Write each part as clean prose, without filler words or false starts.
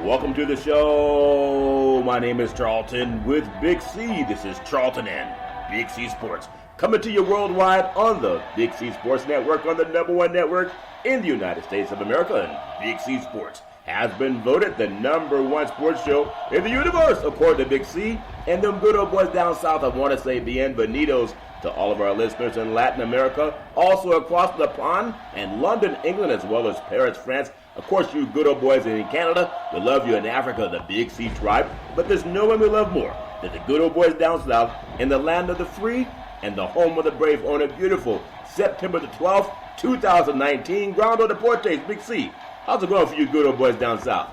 Welcome to the show. My name is Charlton with Big C. This is Charlton and Big C Sports. Coming to you worldwide on the Big C Sports Network, on the #1 network in the United States of America. And Big C Sports has been voted the #1 sports show in the universe, according to Big C. And them good old boys down south, I want to say bienvenidos to all of our listeners in Latin America, also across the pond, and London, England, as well as Paris, France. Of course, you good old boys in Canada, we love you in Africa, the Big C tribe. But there's no one we love more than the good old boys down south in the land of the free and the home of the brave on a beautiful September the 12th, 2019. Grondo Deportes, Big C. How's it going for you good old boys down south?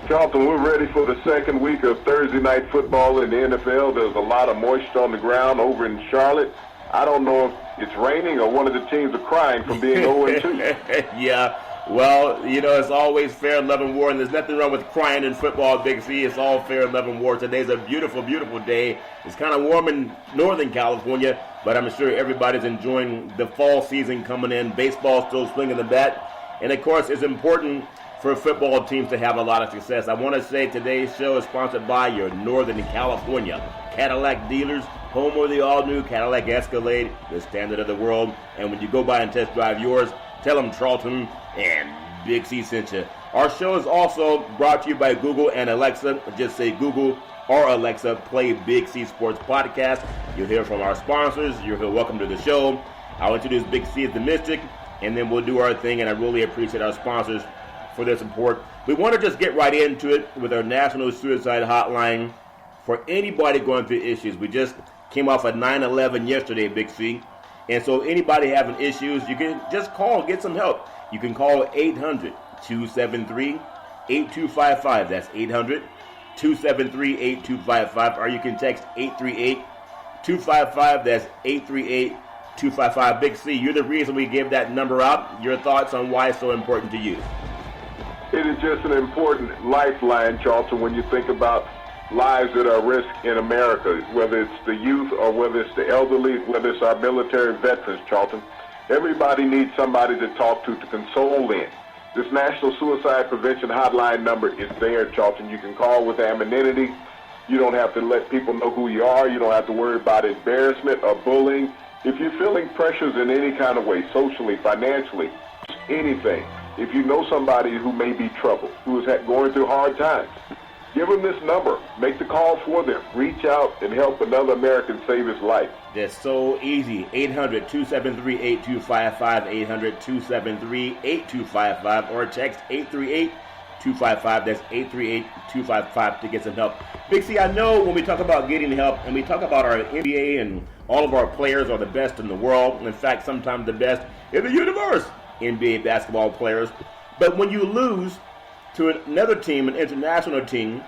Charlton, we're ready for the second week of Thursday night football in the NFL. There's a lot of moisture on the ground over in Charlotte. I don't know if it's raining or one of the teams are crying from being 0-2. Yeah. Well, you know, it's always fair, love, and war, and there's nothing wrong with crying in football, Big C. It's all fair, love, and war. Today's a beautiful, beautiful day. It's kind of warm in Northern California, but I'm sure everybody's enjoying the fall season coming in. Baseball still swinging the bat. And, of course, it's important for football teams to have a lot of success. I want to say today's show is sponsored by your Northern California Cadillac dealers, home of the all-new Cadillac Escalade, the standard of the world. And when you go by and test drive yours, tell them Charlton and Big C sent you. Our show is also brought to you by Google and Alexa. Just say Google or Alexa, play Big C Sports Podcast. You'll hear from our sponsors. You'll hear welcome to the show. I'll introduce Big C as the Mystic, and then we'll do our thing, and I really appreciate our sponsors for their support. We want to just get right into it with our National Suicide Hotline for anybody going through issues. We just came off of 9/11 yesterday, Big C. And so anybody having issues, you can just call, get some help. You can call 800-273-8255. That's 800-273-8255. Or you can text 838-255. That's 838-255. Big C, you're the reason we gave that number out. Your thoughts on why it's so important to you? It is just an important lifeline, Charlton, when you think about lives that are at risk in America, whether it's the youth or whether it's the elderly, whether it's our military veterans, Charlton. Everybody needs somebody to talk to console in. This National Suicide Prevention Hotline number is there, Charlton. You can call with anonymity. You don't have to let people know who you are. You don't have to worry about embarrassment or bullying. If you're feeling pressures in any kind of way, socially, financially, anything, if you know somebody who may be troubled, who is going through hard times, give them this number. Make the call for them. Reach out and help another American save his life. That's so easy. 800-273-8255, 800-273-8255, or text 838-255. That's 838-255 to get some help. Big C, I know when we talk about getting help and we talk about our NBA and all of our players are the best in the world. In fact, sometimes the best in the universe, NBA basketball players. But when you lose to another team, an international team,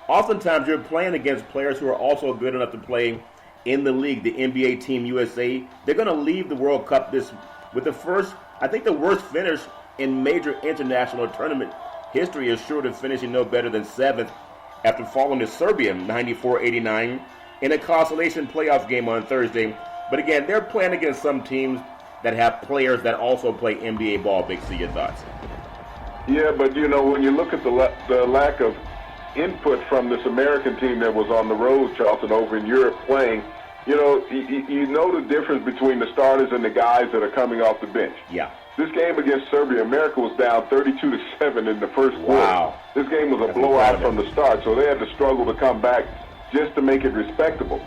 oftentimes you're playing against players who are also good enough to play in the league, the NBA Team USA. They're going to leave the World Cup with the worst finish in major international tournament history is sure to finishing no better than 7th after falling to Serbia 94-89 in a consolation playoff game on Thursday. But again, they're playing against some teams that have players that also play NBA ball. Big C, your thoughts? Yeah, but you know, when you look at the lack of input from this American team that was on the road, Charlton, over in Europe playing, you know the difference between the starters and the guys that are coming off the bench. Yeah. This game against Serbia, America was down 32-7 in the first quarter. Wow. This game was a blowout from the start, so they had to struggle to come back just to make it respectable.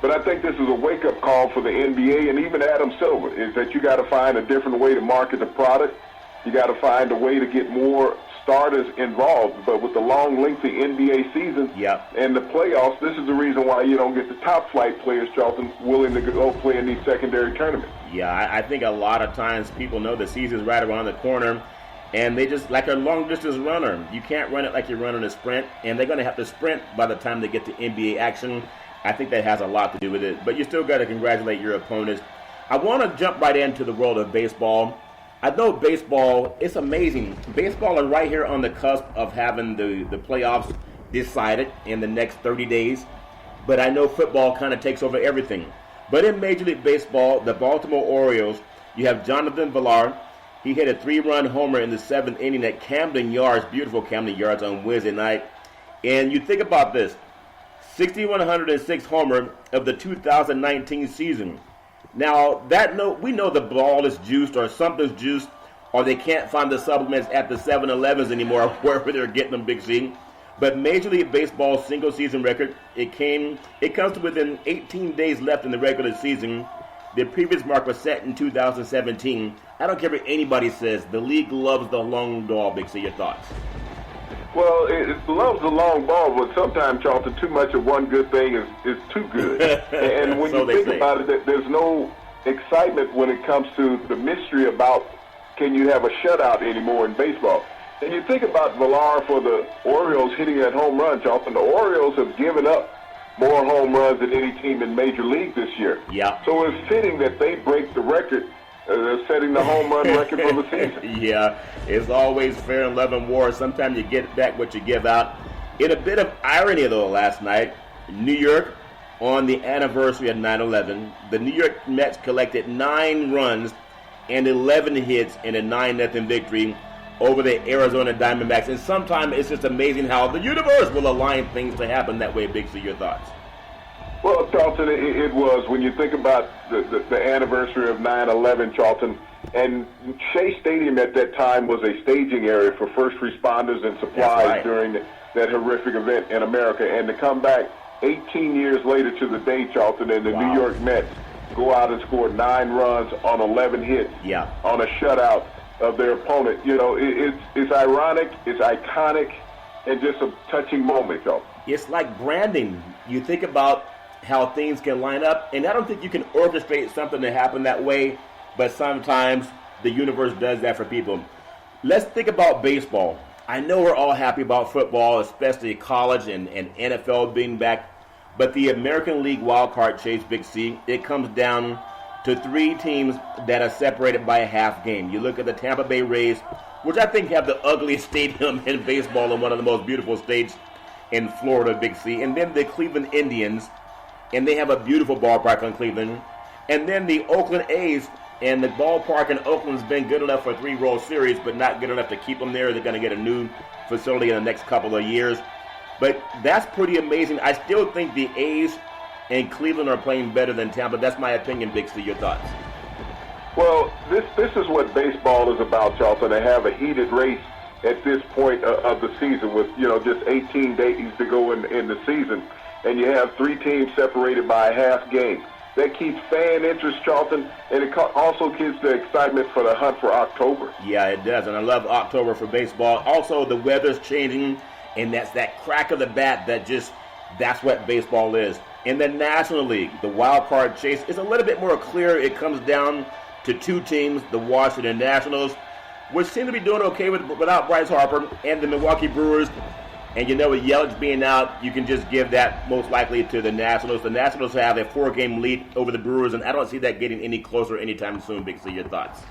But I think this is a wake-up call for the NBA and even Adam Silver, is that you got to find a different way to market the product. You got to find a way to get more starters involved. But with the long, lengthy NBA season and the playoffs, this is the reason why you don't get the top-flight players, Charlton, willing to go play in these secondary tournaments. Yeah, I think a lot of times people know the season's right around the corner, and they just, like a long-distance runner, you can't run it like you're running a sprint, and they're going to have to sprint by the time they get to NBA action. I think that has a lot to do with it. But you still got to congratulate your opponents. I want to jump right into the world of baseball. I know baseball, it's amazing. Baseball is right here on the cusp of having the playoffs decided in the next 30 days. But I know football kind of takes over everything. But in Major League Baseball, the Baltimore Orioles, you have Jonathan Villar, He hit a 3-run homer in the 7th inning at Camden Yards, beautiful Camden Yards, on Wednesday night. And you think about this, 6,106 homer of the 2019 season. Now, we know the ball is juiced or something's juiced, or they can't find the supplements at the 7-Elevens anymore, wherever they're getting them, Big C. But Major League Baseball's single-season record, it comes to within 18 days left in the regular season. The previous mark was set in 2017. I don't care what anybody says. The league loves the long ball, Big C. Your thoughts? Well, it loves the long ball, but sometimes, Charlton, too much of one good thing is too good. And when you think about it, there's no excitement when it comes to the mystery about can you have a shutout anymore in baseball. And you think about Villar for the Orioles hitting that home run, Charlton. The Orioles have given up more home runs than any team in Major League this year. Yeah. So it's fitting that they break the record. They're setting the home run record for the season. Yeah, it's always fair in love and war. Sometimes you get back what you give out. In a bit of irony, though, last night, New York, on the anniversary of 9/11, the New York Mets collected 9 runs and 11 hits in a 9-0 victory over the Arizona Diamondbacks. And sometimes it's just amazing how the universe will align things to happen that way. Big C, your thoughts? Well, Charlton, it was, when you think about the anniversary of 9/11, Charlton, and Shea Stadium at that time was a staging area for first responders and supplies during that horrific event in America. And to come back 18 years later to the day, Charlton, and the New York Mets go out and score 9 runs on 11 hits on a shutout of their opponent. You know, it's ironic, it's iconic, and just a touching moment, Charlton. It's like branding. You think about how things can line up, and I don't think you can orchestrate something to happen that way, but sometimes the universe does that for people. Let's think about baseball. I know we're all happy about football, especially college and NFL being back, but the American League wildcard chase, Big C, it comes down to 3 teams that are separated by a half game. You look at the Tampa Bay Rays, which I think have the ugliest stadium in baseball and one of the most beautiful states in Florida, Big C, and then the Cleveland Indians, and they have a beautiful ballpark in Cleveland. And then the Oakland A's, and the ballpark in Oakland's been good enough for 3 World Series, but not good enough to keep them there. They're going to get a new facility in the next couple of years. But that's pretty amazing. I still think the A's and Cleveland are playing better than Tampa. That's my opinion, Big C. Your thoughts? Well, this is what baseball is about, Charlton. They have a heated race at this point of the season with, just 18 days to go in the season. And you have 3 teams separated by a half game. That keeps fan interest, Charlton, and it also keeps the excitement for the hunt for October. Yeah, it does, and I love October for baseball. Also, the weather's changing, and that's that crack of the bat that's what baseball is. In the National League, the wild card chase is a little bit more clear. It comes down to 2 teams, the Washington Nationals, which seem to be doing okay without Bryce Harper, and the Milwaukee Brewers. And with Yelich being out, you can just give that most likely to the Nationals. The Nationals have a 4-game lead over the Brewers, and I don't see that getting any closer anytime soon. Big C, your thoughts?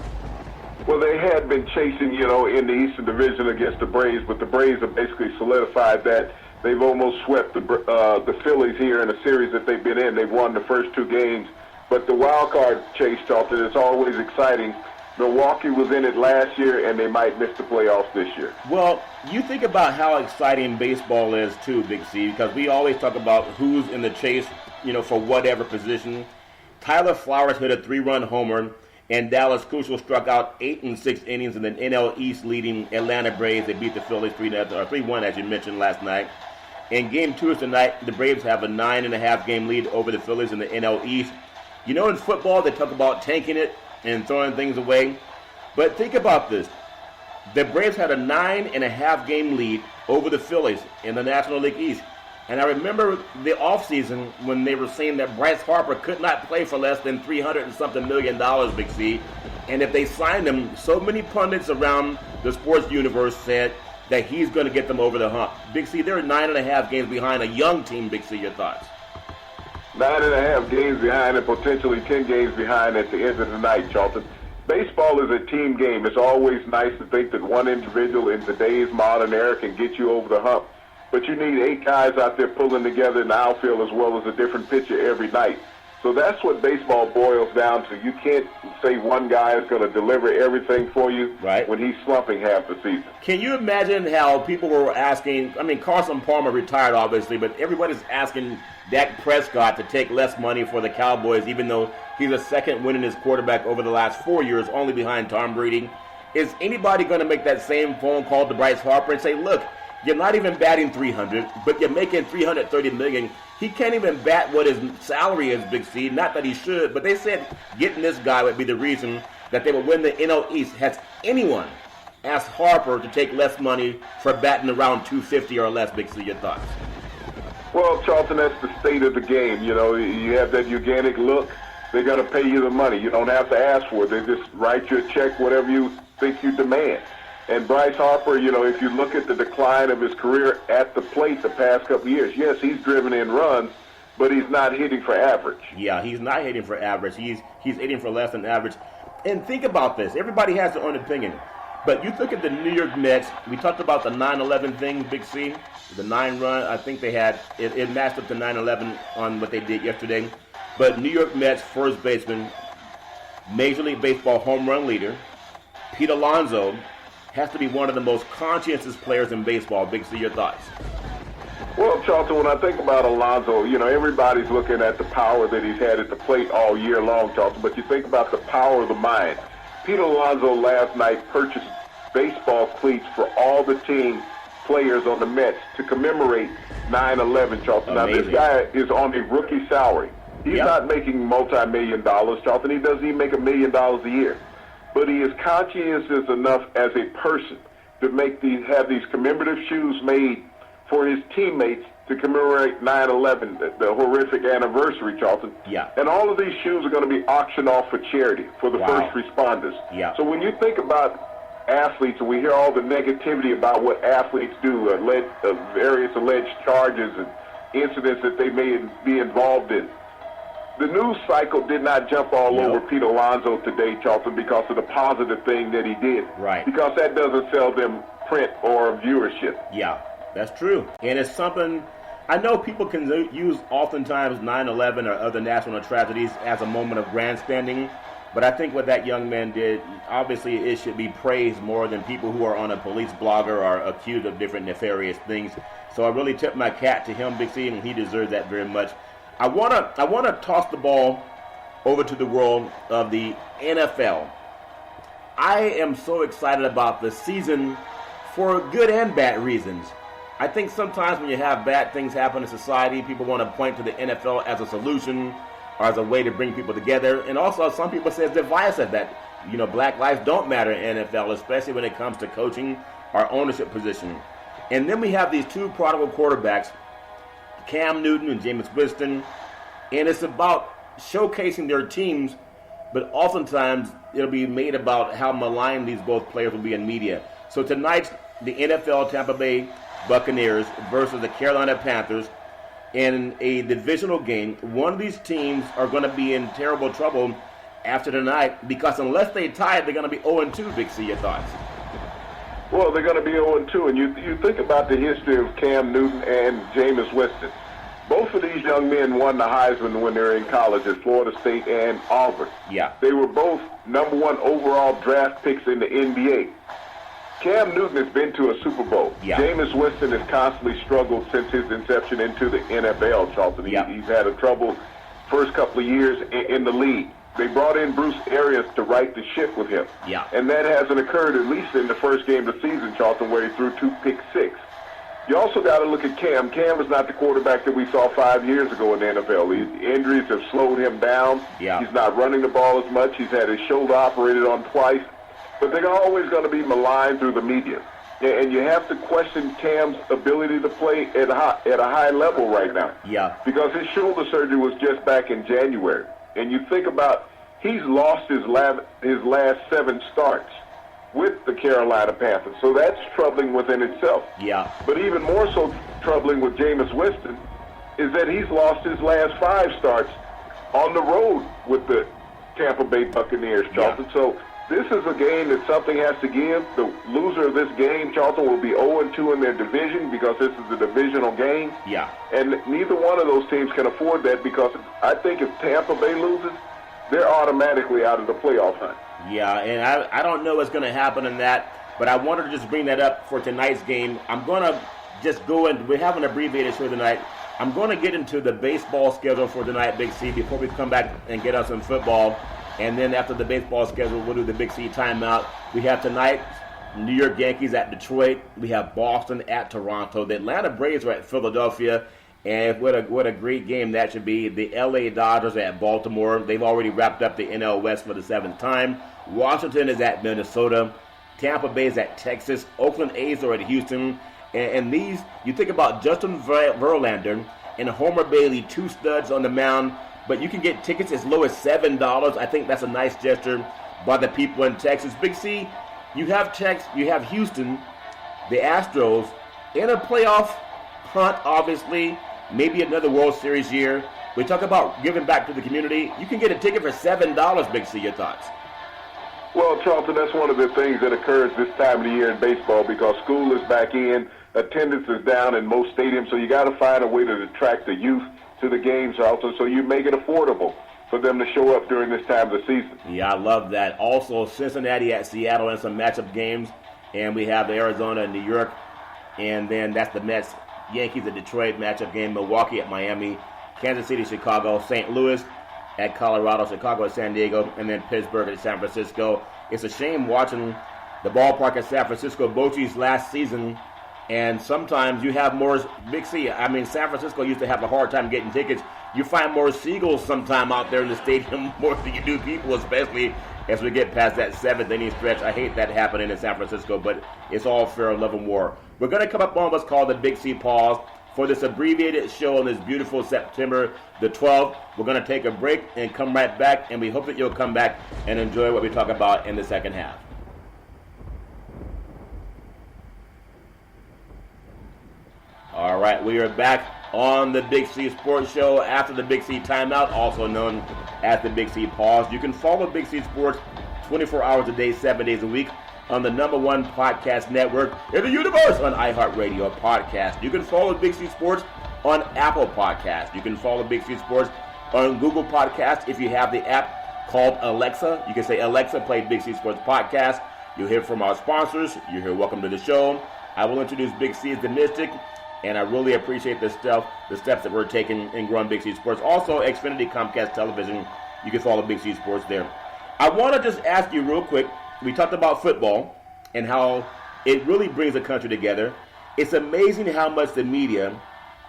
Well, they had been chasing, in the Eastern Division against the Braves, but the Braves have basically solidified that. They've almost swept the Phillies here in a series that they've been in. They've won the first 2 games. But the wild card chase, Charlton, is always exciting. Milwaukee was in it last year, and they might miss the playoffs this year. Well, you think about how exciting baseball is, too, Big C, because we always talk about who's in the chase, for whatever position. Tyler Flowers hit a 3-run homer, and Dallas Keuchel struck out 8 in 6 innings in the NL East leading Atlanta Braves. They beat the Phillies 3-1, as you mentioned last night. In Game 2 tonight, the Braves have a 9.5-game lead over the Phillies in the NL East. In football, they talk about tanking it and throwing things away. But think about this. The Braves had a 9.5-game lead over the Phillies in the National League East. And I remember the offseason when they were saying that Bryce Harper could not play for less than $300 and something million, Big C. And if they signed him, so many pundits around the sports universe said that he's going to get them over the hump. Big C, they're 9.5 games behind a young team. Big C, your thoughts? 9.5 games behind and potentially 10 games behind at the end of the night, Charlton. Baseball is a team game. It's always nice to think that one individual in today's modern era can get you over the hump. But you need 8 guys out there pulling together in the outfield as well as a different pitcher every night. So that's what baseball boils down to. You can't say one guy is going to deliver everything for you when he's slumping half the season. Can you imagine how people were asking, I mean, Carson Palmer retired, obviously, but everybody's asking Dak Prescott to take less money for the Cowboys, even though he's a second winningest quarterback over the last 4 years, only behind Tom Brady. Is anybody going to make that same phone call to Bryce Harper and say, look, you're not even batting 300, but you're making $330 million. He can't even bat what his salary is, Big C. Not that he should, but they said getting this guy would be the reason that they would win the NL East. Has anyone asked Harper to take less money for batting around 250 or less, Big C? Your thoughts? Well, Charlton, that's the state of the game. You know, you have that organic look. They're going to pay you the money. You don't have to ask for it. They just write you a check, whatever you think you demand. And Bryce Harper, you know, if you look at the decline of his career at the plate the past couple of years, yes, he's driven in runs, but he's not hitting for average. Yeah, he's not hitting for average. He's hitting for less than average. And think about this. Everybody has their own opinion. But you look at the New York Mets. We talked about the 9-11 thing, Big C. The 9-run, I think they had, it matched up to 9-11 on what they did yesterday. But New York Mets first baseman, Major League Baseball home run leader, Pete Alonso, has to be one of the most conscientious players in baseball. Big C, your thoughts? Well, Charlton, when I think about Alonso, you know, everybody's looking at the power that he's had at the plate all year long, Charlton, but you think about the power of the mind. Pete Alonso last night purchased baseball cleats for all the team players on the Mets to commemorate 9/11, Charlton. Amazing. Now, this guy is on a rookie salary. He's not making multi-million dollars, Charlton. He doesn't even make $1 million a year. But he is conscientious enough as a person to have these commemorative shoes made for his teammates to commemorate 9/11, the horrific anniversary, Charlton. Yeah. And all of these shoes are going to be auctioned off for charity for the first responders. Yeah. So when you think about athletes, and we hear all the negativity about what athletes do, various alleged charges and incidents that they may be involved in, the news cycle did not jump all over Pete Alonso today, Charlton, because of the positive thing that he did. Right. Because that doesn't sell them print or viewership. Yeah, that's true. And it's something, I know people can use oftentimes 9/11 or other national tragedies as a moment of grandstanding, but I think what that young man did, obviously it should be praised more than people who are on a police blogger or accused of different nefarious things. So I really tip my cap to him, Big C, and he deserves that very much. I wanna toss the ball over to the world of the NFL. I am so excited about the season for good and bad reasons. I think sometimes when you have bad things happen in society, people want to point to the NFL as a solution or as a way to bring people together. And also some people say it's divisive that, you know, black lives don't matter in NFL, especially when it comes to coaching or ownership position. And then we have these two prodigal quarterbacks, Cam Newton and Jameis Winston, and it's about showcasing their teams, but oftentimes it'll be made about how maligned these both players will be in media. So tonight, the NFL Tampa Bay Buccaneers versus the Carolina Panthers in a divisional game. One of these teams are going to be in terrible trouble after tonight because unless they tie, they're going to be 0-2, Big C. Your thoughts? Well, they're going to be 0-2, and you think about the history of Cam Newton and Jameis Winston. Both of these young men won the Heisman when they were in college at Florida State and Auburn. Yeah. They were both number one overall draft picks in the NBA. Cam Newton has been to a Super Bowl. Yeah. Jameis Winston has constantly struggled since his inception into the NFL, Charlton. Yeah. He's had a trouble first couple of years in the league. They brought in Bruce Arians to right the ship with him. Yeah. And that hasn't occurred, at least in the first game of the season, Charlton, where he threw 2 pick six. You also got to look at Cam. Cam is not the quarterback that we saw 5 years ago in the NFL. Injuries have slowed him down. Yeah. He's not running the ball as much. He's had his shoulder operated on twice. But they're always going to be maligned through the media. And you have to question Cam's ability to play at a high level right now. Yeah. Because his shoulder surgery was just back in January. And you think about, he's lost his last 7 starts with the Carolina Panthers. So that's troubling within itself. Yeah. But even more so troubling with Jameis Winston is that he's lost his last 5 starts on the road with the Tampa Bay Buccaneers, Charlton. Yeah. So this is a game that something has to give. The loser of this game, Charlton, will be 0-2 in their division because this is a divisional game. Yeah. And neither one of those teams can afford that because I think if Tampa Bay loses, they're automatically out of the playoff hunt. Yeah, and I don't know what's going to happen in that, but I wanted to just bring that up for tonight's game. I'm going to just go in. We have an abbreviated show tonight. I'm going to get into the baseball schedule for tonight, Big C, before we come back and get us some football. And then after the baseball schedule, we'll do the Big C timeout. We have tonight New York Yankees at Detroit. We have Boston at Toronto. The Atlanta Braves are at Philadelphia. And what a great game that should be. The L.A. Dodgers are at Baltimore. They've already wrapped up the NL West for the 7th time. Washington is at Minnesota. Tampa Bay is at Texas. Oakland A's are at Houston. And these, you think about Justin Verlander and Homer Bailey, 2 studs on the mound, but you can get tickets as low as $7. I think that's a nice gesture by the people in Texas. Big C, you have Houston, the Astros, in a playoff hunt, obviously, maybe another World Series year. We talk about giving back to the community. You can get a ticket for $7, Big C. Your thoughts? Well, Charlton, that's one of the things that occurs this time of the year in baseball because school is back in, attendance is down in most stadiums, so you got to find a way to attract the youth to the games, Charlton, so you make it affordable for them to show up during this time of the season. Yeah, I love that. Also, Cincinnati at Seattle in some matchup games, and we have Arizona and New York, and then that's the Mets, Yankees at Detroit matchup game, Milwaukee at Miami, Kansas City, Chicago, St. Louis at Colorado, Chicago at San Diego, and then Pittsburgh at San Francisco. It's a shame watching the ballpark at San Francisco, Bochy's last season, and sometimes you have more, Big C, I mean, San Francisco used to have a hard time getting tickets. You find more seagulls sometime out there in the stadium more than you do people, especially as we get past that 7th inning stretch. I hate that happening in San Francisco, but it's all fair love and war. We're going to come up on what's called the Big C Pause for this abbreviated show on this beautiful September the 12th. We're going to take a break and come right back, and we hope that you'll come back and enjoy what we talk about in the second half. All right, we are back on the Big C Sports Show after the Big C Timeout, also known as the Big C Pause. You can follow Big C Sports 24 hours a day, 7 days a week on the #1 podcast network in the universe on iHeartRadio Podcast. You can follow Big C Sports on Apple Podcast. You can follow Big C Sports on Google Podcast. If you have the app called Alexa, you can say, Alexa, play Big C Sports Podcast. You'll hear from our sponsors. You'll hear welcome to the show. I will introduce Big C as the Mystic, and I really appreciate the steps that we're taking in growing Big C Sports. Also, Xfinity Comcast Television. You can follow Big C Sports there. I want to just ask you real quick. We talked about football and how it really brings the country together. It's amazing how much the media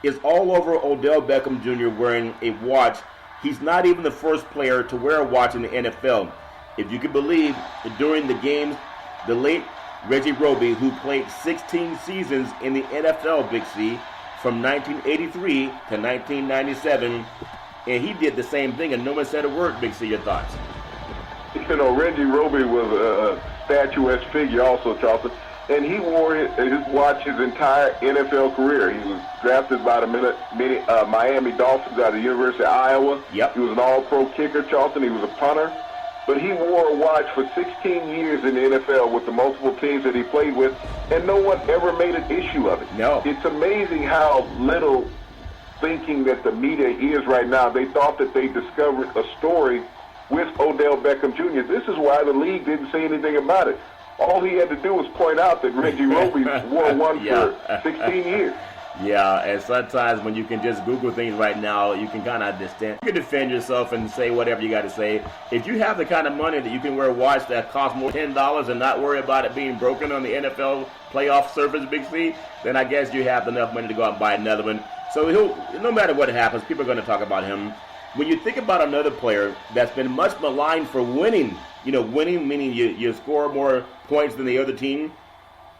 is all over Odell Beckham Jr. wearing a watch. He's not even the first player to wear a watch in the NFL. If you can believe, during the games, the late Reggie Roby, who played 16 seasons in the NFL, Big C, from 1983 to 1997, and he did the same thing, and no one said a word. Big C, your thoughts? You know, Reggie Roby was a statuesque figure also, Charlton, and he wore his watch his entire NFL career. He was drafted by the Miami Dolphins out of the University of Iowa. Yep. He was an all-pro kicker, Charlton. He was a punter. But he wore a watch for 16 years in the NFL with the multiple teams that he played with, and no one ever made an issue of it. No. It's amazing how little thinking that the media is right now. They thought that they discovered a story with Odell Beckham Jr. This is why the league didn't say anything about it. All he had to do was point out that Reggie Roby wore one for 16 years. Yeah, and sometimes when you can just Google things right now, you can kind of understand. You can defend yourself and say whatever you got to say. If you have the kind of money that you can wear a watch that costs more than $10 and not worry about it being broken on the NFL playoff surface, Big C, then I guess you have enough money to go out and buy another one. So no matter what happens, people are going to talk about him. When you think about another player that's been much maligned for winning, winning meaning you score more points than the other team,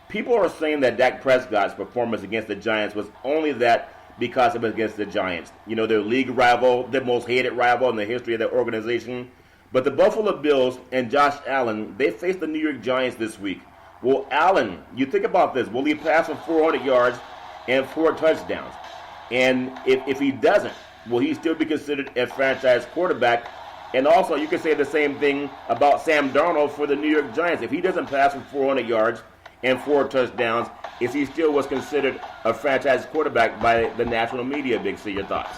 people are saying that Dak Prescott's performance against the Giants was only that because it was against the Giants. Their league rival, the most hated rival in the history of their organization. But the Buffalo Bills and Josh Allen, they face the New York Giants this week. Well, Allen, you think about this. Will he pass for 400 yards and 4 touchdowns? And if he doesn't, will he still be considered a franchise quarterback? And also, you can say the same thing about Sam Darnold for the New York Giants. If he doesn't pass for 400 yards and 4 touchdowns, is he still was considered a franchise quarterback by the national media? Big C, your thoughts?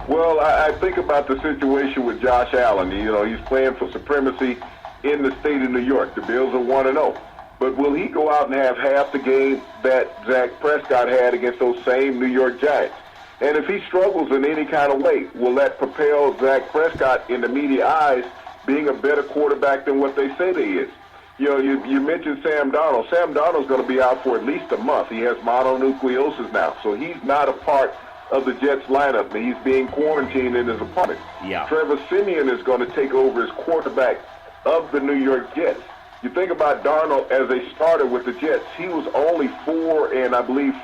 Well, I think about the situation with Josh Allen. He's playing for supremacy in the state of New York. The Bills are 1-0. But will he go out and have half the game that Dak Prescott had against those same New York Giants? And if he struggles in any kind of way, will that propel Dak Prescott in the media eyes being a better quarterback than what they say he is? You mentioned Sam Darnold. Sam Darnold's going to be out for at least a month. He has mononucleosis now, so he's not a part of the Jets lineup. He's being quarantined in his apartment. Yeah. Trevor Siemian is going to take over as quarterback of the New York Jets. You think about Darnold as a starter with the Jets. He was only 4 and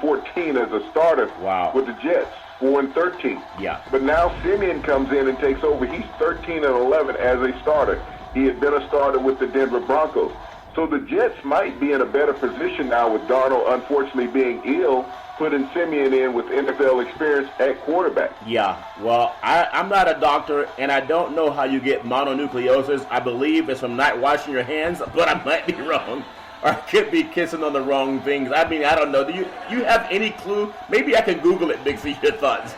14 as a starter with the Jets. 4-13. Yeah. But now Siemian comes in and takes over. He's 13-11 as a starter. He had been a starter with the Denver Broncos. So the Jets might be in a better position now with Darnold unfortunately being ill, putting Siemian in with NFL experience at quarterback. Yeah, well, I'm not a doctor, and I don't know how you get mononucleosis. I believe it's from not washing your hands, but I might be wrong. Or I could be kissing on the wrong things. I mean, I don't know. Do you have any clue? Maybe I can Google it, Big C, your thoughts.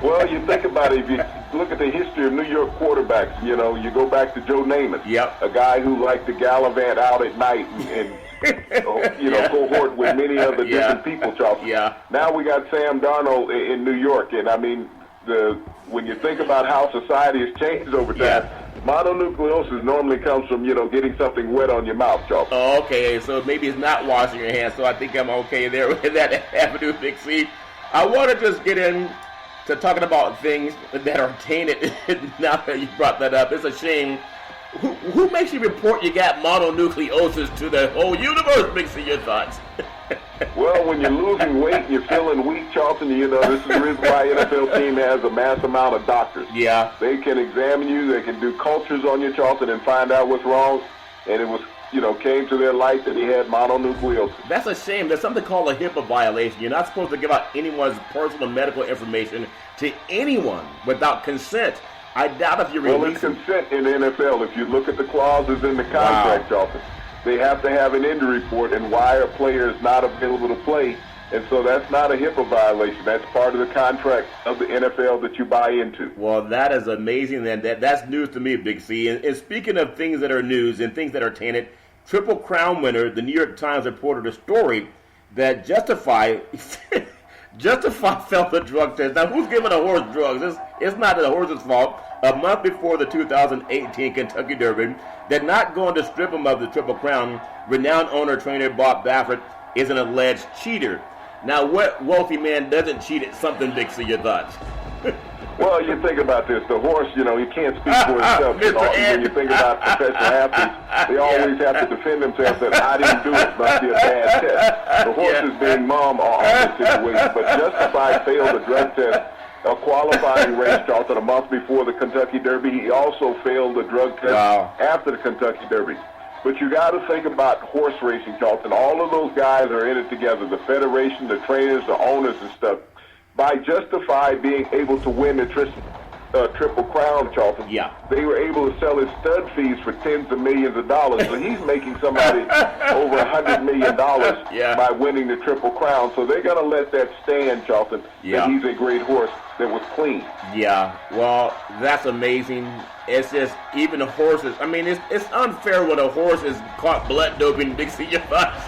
Well, you think about it. If you look at the history of New York quarterbacks, you go back to Joe Namath, a guy who liked to gallivant out at night and cohort with many other different people, Charles. Yeah. Now we got Sam Darnold in New York, and I mean, when you think about how society has changed over time, mononucleosis normally comes from, getting something wet on your mouth, Charles. Oh, okay, so maybe it's not washing your hands, so I think I'm okay there with that avenue, Big C. I want to just get in to talking about things that are tainted. Now that you brought that up, it's a shame. Who makes you report you got mononucleosis to the whole universe? Big C, your thoughts? Well, when you're losing weight and you're feeling weak, Charlton, this is the reason why NFL team has a mass amount of doctors. Yeah. They can examine you, they can do cultures on you, Charlton, and find out what's wrong. And it was, came to their light that he had mononucleosis. That's a shame. There's something called a HIPAA violation. You're not supposed to give out anyone's personal medical information to anyone without consent. I doubt if you release Well, it's consent in the NFL. If you look at the clauses in the contract, Charlton, they have to have an injury report and why a player is not available to play. And so that's not a HIPAA violation. That's part of the contract of the NFL that you buy into. Well, that is amazing. That's news to me, Big C. And speaking of things that are news and things that are tainted, Triple Crown winner, the New York Times reported a story that Justify failed the drug test. Now, who's giving a horse drugs? It's not the horse's fault. A month before the 2018 Kentucky Derby, they're not going to strip him of the Triple Crown. Renowned owner-trainer Bob Baffert is an alleged cheater. Now, what wealthy man doesn't cheat at something, Big C? Your thoughts? Well, you think about this. The horse, he can't speak for himself. When you think about professional athletes, they always have to defend themselves that I didn't do it, must be a bad test. The horse is being mum on this situation, but Justify failed the drug test. A qualifying race, Charlton, a month before the Kentucky Derby. He also failed the drug test after the Kentucky Derby. But you got to think about horse racing, Charlton. All of those guys are in it together, the federation, the trainers, the owners and stuff. By Justify being able to win the Triple Crown, Charlton, they were able to sell his stud fees for tens of millions of dollars. So he's making somebody over $100 million by winning the Triple Crown. So they're going to let that stand, Charlton, that he's a great horse that was clean. Yeah, well, that's amazing. It's just, even the horses, I mean, it's unfair when a horse is caught blood doping Big C. Your thoughts?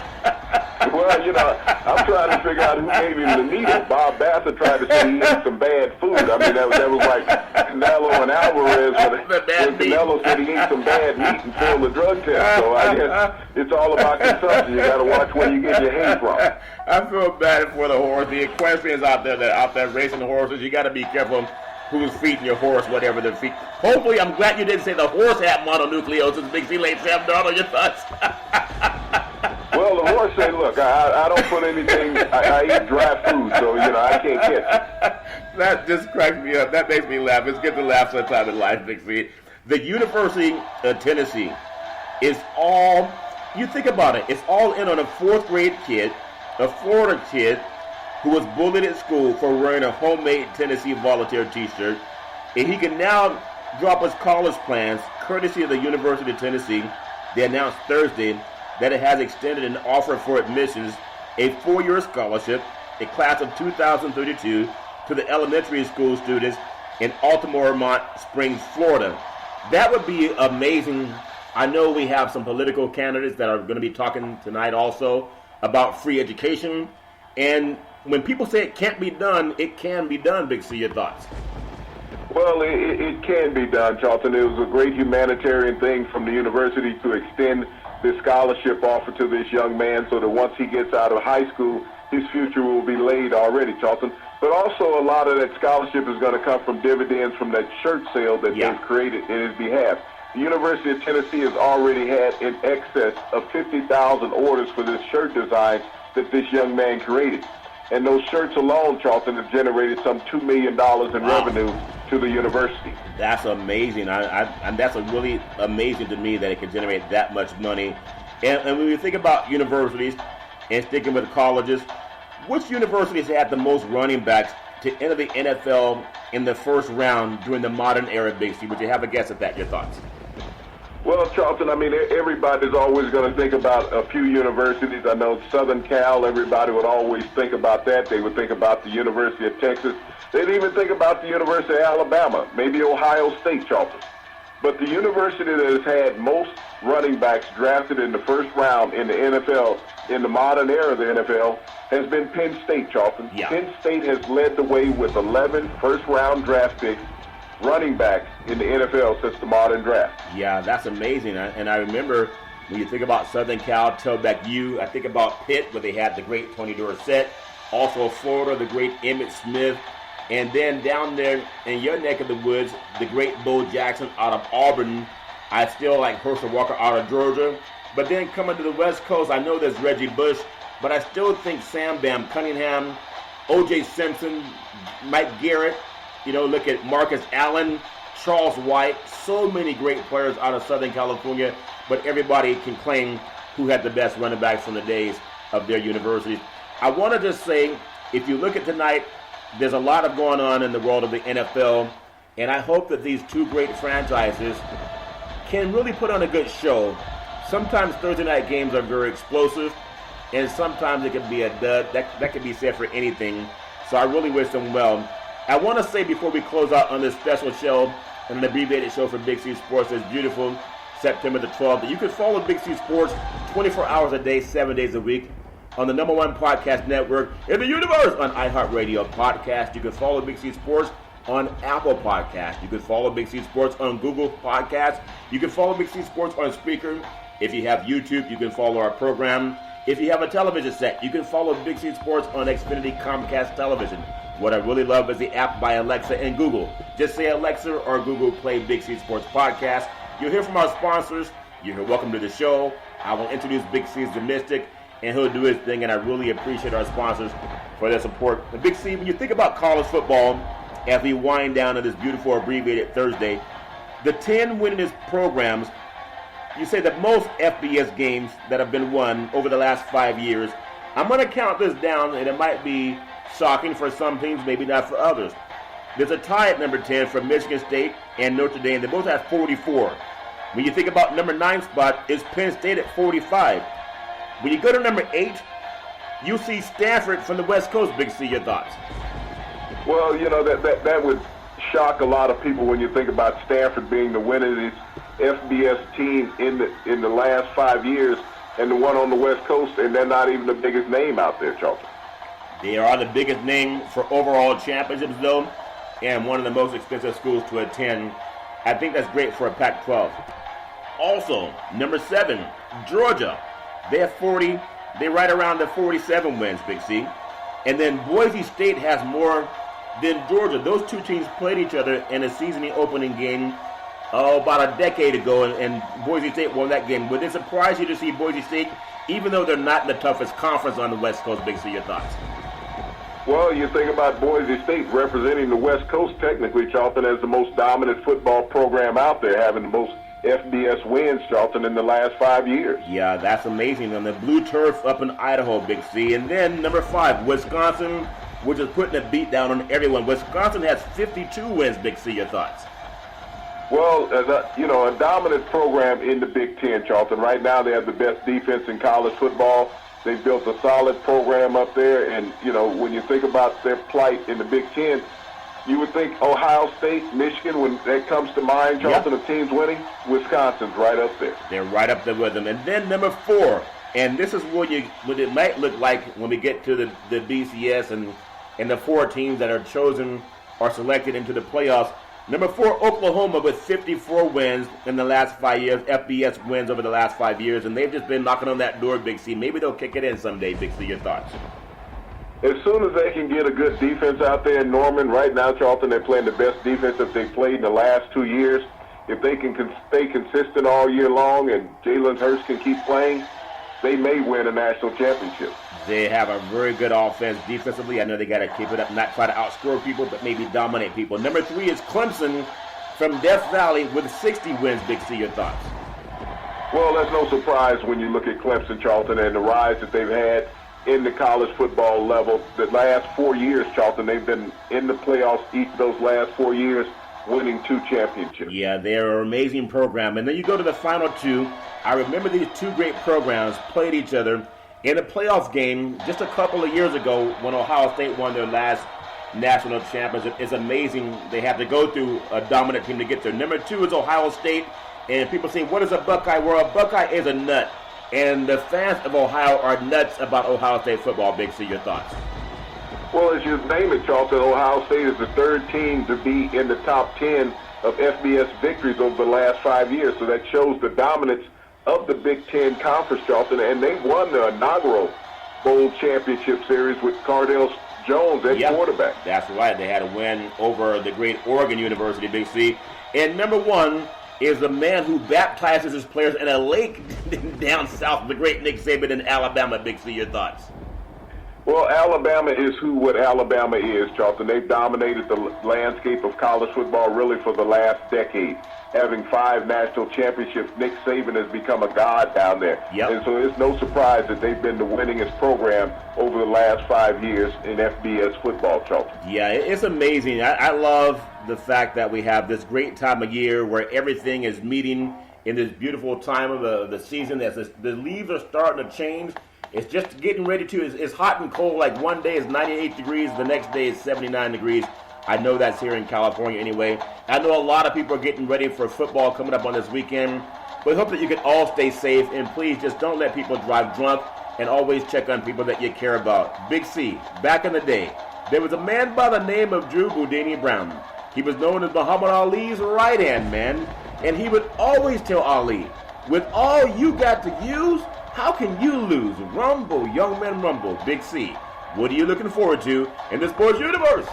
Well, I'm trying to figure out who gave him the needle. Bob Baffert tried to say he ate some bad food. I mean, that was like Canelo and Alvarez when Canelo said he ate some bad meat and failed the drug test. So I guess it's all about consumption. You got to watch where you get your hay from. I feel bad for the horse. The equestrians out there racing the horses. You got to be careful who's feeding your horse, whatever they're feeding. Hopefully, I'm glad you didn't say the horse had mononucleosis. Big C late Sam Darnold, your thoughts? Well, the horse said, look, I don't put anything, I eat dry food, so, I can't catch it. That just cracks me up. That makes me laugh. It's good to laugh sometime in life, Big C. The University of Tennessee is all, you think about it, it's all in on a 4th grade kid, a Florida kid, who was bullied at school for wearing a homemade Tennessee Volunteer t-shirt. And he can now drop its college plans, courtesy of the University of Tennessee. They announced Thursday that it has extended an offer for admissions, a 4-year scholarship, a class of 2032, to the elementary school students in Altamont Springs, Florida. That would be amazing. I know we have some political candidates that are going to be talking tonight also about free education. And when people say it can't be done, it can be done. Big C, your thoughts? Well, it can be done, Charlton. It was a great humanitarian thing from the university to extend this scholarship offer to this young man so that once he gets out of high school, his future will be laid already, Charlton. But also a lot of that scholarship is going to come from dividends from that shirt sale that they've created in his behalf. The University of Tennessee has already had in excess of 50,000 orders for this shirt design that this young man created. And those shirts alone, Charlton, have generated some $2 million in revenue to the university. That's amazing. And that's really amazing to me that it can generate that much money. And when you think about universities and sticking with colleges, which universities had the most running backs to enter the NFL in the first round during the modern era, Big C? Would you have a guess at that? Your thoughts? Well, Charlton, I mean, everybody's always going to think about a few universities. I know Southern Cal, everybody would always think about that. They would think about the University of Texas. They'd even think about the University of Alabama, maybe Ohio State, Charlton. But the university that has had most running backs drafted in the first round in the NFL, in the modern era of the NFL, has been Penn State, Charlton. Yeah. Penn State has led the way with 11 first-round draft picks, running backs in the NFL since the modern draft. Yeah, that's amazing. And I remember when you think about Southern Cal, Tailback U, I think about Pitt, where they had the great Tony Dorsett. Also Florida, the great Emmitt Smith. And then down there in your neck of the woods, the great Bo Jackson out of Auburn. I still like Herschel Walker out of Georgia. But then coming to the West Coast, I know there's Reggie Bush, but I still think Sam Bam Cunningham, O.J. Simpson, Mike Garrett, look at Marcus Allen, Charles White, so many great players out of Southern California, but everybody can claim who had the best running backs from the days of their universities. I want to just say, if you look at tonight, there's a lot of going on in the world of the NFL, and I hope that these two great franchises can really put on a good show. Sometimes Thursday night games are very explosive, and sometimes it can be a dud. That can be said for anything, so I really wish them well. I want to say before we close out on this special show, and an abbreviated show for Big C Sports, this beautiful September the 12th, that you can follow Big C Sports 24 hours a day, 7 days a week on the #1 podcast network in the universe on iHeartRadio Podcast. You can follow Big C Sports on Apple Podcast. You can follow Big C Sports on Google Podcast. You can follow Big C Sports on Spreaker. If you have YouTube, you can follow our program. If you have a television set, you can follow Big C Sports on Xfinity Comcast Television. What I really love is the app by Alexa and Google. Just say Alexa or Google play Big C Sports Podcast. You'll hear from our sponsors. You'll hear welcome to the show. I will introduce Big C's the Mystic, and he'll do his thing, and I really appreciate our sponsors for their support. And Big C, when you think about college football, as we wind down on this beautiful abbreviated Thursday, the 10 winningest programs, you say the most FBS games that have been won over the last 5 years. I'm going to count this down, and it might be shocking for some teams, maybe not for others. There's a tie at number 10 for Michigan State and Notre Dame. They both have 44. When you think about number 9 spot, it's Penn State at 45. When you go to number 8, you see Stanford from the West Coast. Big C, your thoughts? Well, that would shock a lot of people when you think about Stanford being the winningest FBS team in the last 5 years and the one on the West Coast, and they're not even the biggest name out there, Charlton. They are the biggest name for overall championships, though, and one of the most expensive schools to attend. I think that's great for a Pac-12. Also, number 7, Georgia. They have 40. They're right around the 47 wins, Big C. And then Boise State has more than Georgia. Those two teams played each other in a season opening game about a decade ago, and Boise State won that game. Would it surprise you to see Boise State, even though they're not in the toughest conference on the West Coast? Big C, your thoughts? Well, you think about Boise State representing the West Coast, technically, Charlton, as the most dominant football program out there, having the most FBS wins, Charlton, in the last 5 years. Yeah, that's amazing. On the blue turf up in Idaho, Big C. And then number 5, Wisconsin, which is putting a beat down on everyone. Wisconsin has 52 wins, Big C. Your thoughts? Well, a dominant program in the Big Ten, Charlton. Right now they have the best defense in college football. They've built a solid program up there. And, when you think about their plight in the Big Ten, you would think Ohio State, Michigan, when that comes to mind, Charlton, of teams winning, Wisconsin's right up there. They're right up there with them. And then number 4, and this is what it might look like when we get to the BCS and the 4 teams that are chosen or selected into the playoffs. Number 4, Oklahoma with 54 wins in the last 5 years, FBS wins over the last 5 years, and they've just been knocking on that door, Big C. Maybe they'll kick it in someday, Big C. Your thoughts? As soon as they can get a good defense out there in Norman, right now, Charlton, they're playing the best defense that they've played in the last 2 years. If they can stay consistent all year long and Jalen Hurts can keep playing, they may win a national championship. They have a very good offense defensively. I know they got to keep it up, not try to outscore people, but maybe dominate people. Number 3 is Clemson from Death Valley with 60 wins. Big C, your thoughts? Well, that's no surprise when you look at Clemson, Charlton, and the rise that they've had in the college football level. The last 4 years, Charlton, they've been in the playoffs each of those last 4 years, winning 2 championships. Yeah, they're an amazing program. And then you go to the final 2. I remember these 2 great programs played each other in a playoff game just a couple of years ago when Ohio State won their last national championship. It's amazing they have to go through a dominant team to get there. Number 2 is Ohio State. And people say, what is a Buckeye? Well, a Buckeye is a nut. And the fans of Ohio are nuts about Ohio State football. Big C, your thoughts? Well, as you name it, Charlton, Ohio State is the 3rd team to be in the top 10 of FBS victories over the last 5 years. So that shows the dominance of the Big Ten Conference, Charlton. And they won the inaugural Bowl Championship Series with Cardale Jones at quarterback. That's right. They had a win over the great Oregon University, Big C. And number 1 is the man who baptizes his players in a lake down south, the great Nick Saban in Alabama. Big C, your thoughts? Well, Alabama is what Alabama is, Charlton. They've dominated the landscape of college football really for the last decade. Having 5 national championships, Nick Saban has become a god down there. Yep. And so it's no surprise that they've been the winningest program over the last 5 years in FBS football, Charlton. Yeah, it's amazing. I love the fact that we have this great time of year where everything is meeting in this beautiful time of the season. As the leaves are starting to change. It's just getting ready to. It's hot and cold. Like one day is 98 degrees, the next day is 79 degrees. I know that's here in California anyway. I know a lot of people are getting ready for football coming up on this weekend. But I hope that you can all stay safe, and please just don't let people drive drunk, and always check on people that you care about. Big C, back in the day, there was a man by the name of Drew Boudini Brown. He was known as Muhammad Ali's right-hand man, and he would always tell Ali, with all you got to use, how can you lose? Rumble, young man, rumble. Big C, what are you looking forward to in the sports universe?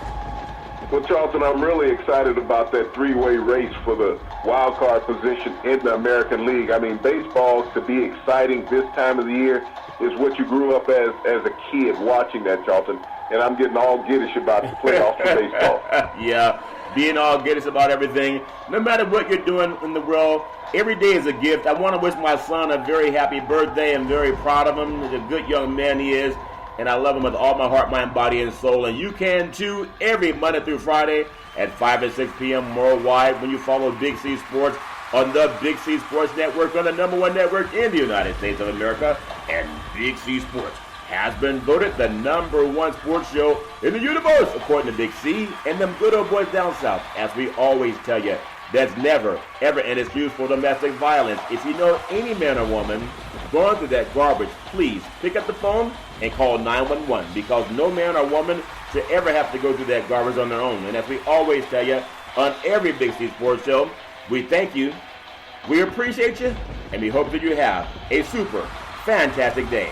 Well, Charlton, I'm really excited about that 3-way race for the wild card position in the American League. I mean, baseball, to be exciting this time of the year, is what you grew up as a kid watching that, Charlton. And I'm getting all giddish about the playoffs for baseball. Yeah, being all giddish about everything. No matter what you're doing in the world, every day is a gift. I want to wish my son a very happy birthday. I'm very proud of him. He's a good young man he is. And I love him with all my heart, mind, body, and soul. And you can too, every Monday through Friday at 5 and 6 p.m. worldwide when you follow Big C Sports on the Big C Sports Network, on the #1 network in the United States of America. And Big C Sports has been voted the #1 sports show in the universe, according to Big C and them good old boys down south. As we always tell you, there's never, ever an excuse for domestic violence. If you know any man or woman going through that garbage, please pick up the phone and call 911, because no man or woman should ever have to go through that garbage on their own. And as we always tell you on every Big C Sports show, we thank you, we appreciate you, and we hope that you have a super fantastic day.